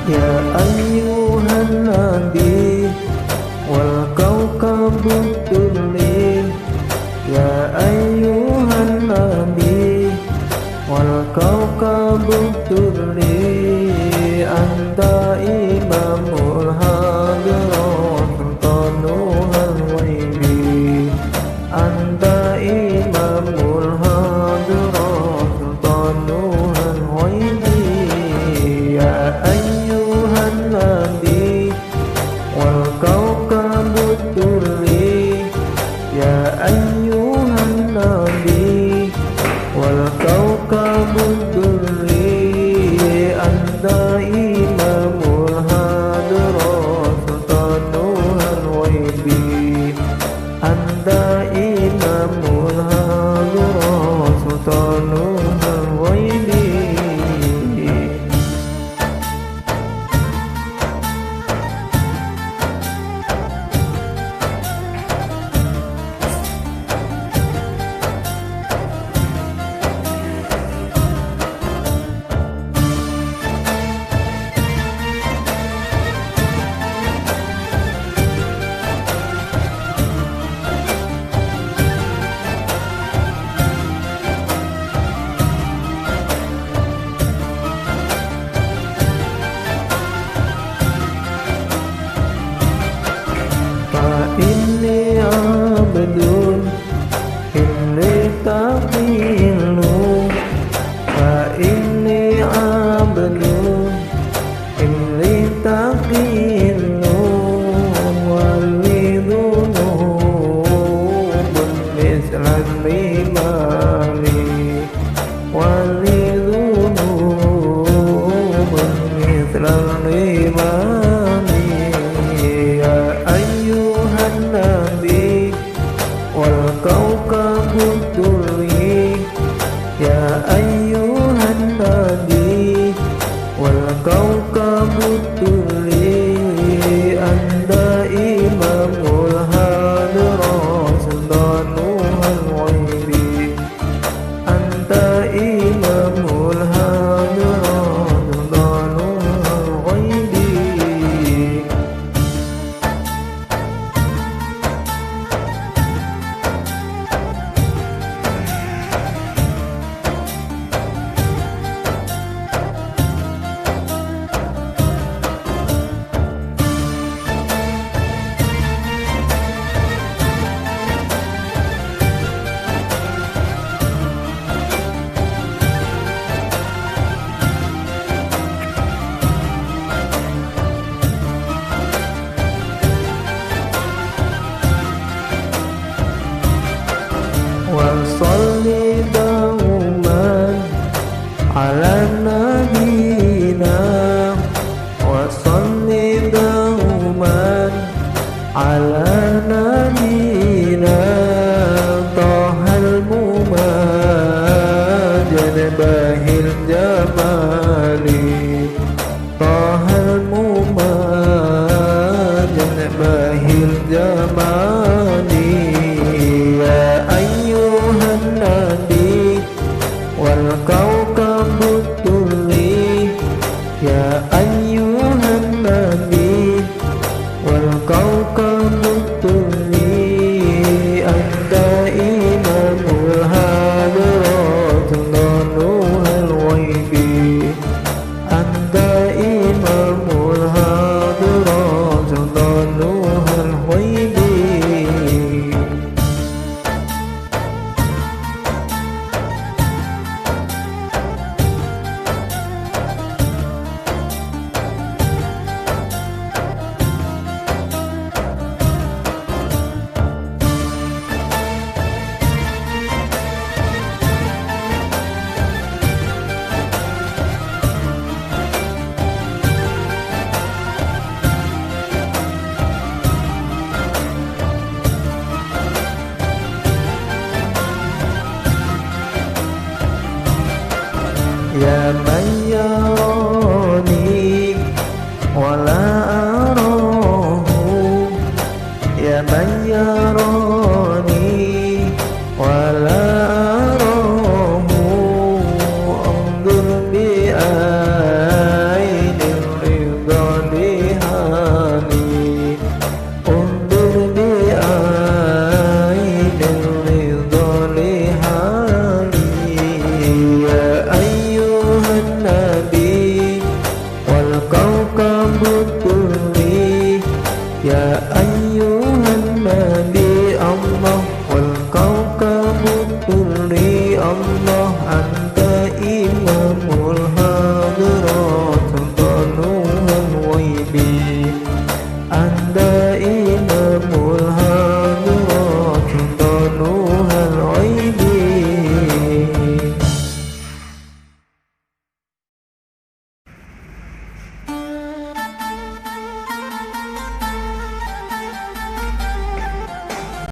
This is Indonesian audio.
Ya ayyuhan nabi wal kawkabut durri. Ya ayyuhan nabi wal kawkabut durri. Anta imamul hadirat sultanuhal ghaibi. Anta imamul hadirat sultanuhal ghaibi. Ya ayyuhan nabi wal kawkabut durri. Ya ayyuhan nabi wal kawkabut durri. Anta imamul hadirat sultanuhal ghaibi. Anta imamul hadirat sultanuhal ghaibi. Inni abdun inni taqilu. Fa inni abdun inni taqilu. Walidunubun mislan rimali. Walidunubun mislan rimali. Ya ayyuhan nabi wal kawkabut durri. Ya ayyuhan nabi wal kawkabut durri. Anta imamul hadirat sultanuhal ghaibi. Anta imamul hadirat sultanuhal ghaibi. Wasalli dauman ala nabina. Wasalli dauman ala nabina. Tahal mumajad bahil jamali. Tahal mumajad bahil jamali. Ya ayyuhan nabi wal kawkabut durri. Ya ayyuhan nabi wal kawkabut durri. Anta imamul hadirat sultanuhal ghaibi. Anta imamul hadirat sultanuhal ghaibi. Ya man yarani wala arahu. Ya man yarani wala arahu. Anzur bi ainil sirri Allah anta imamul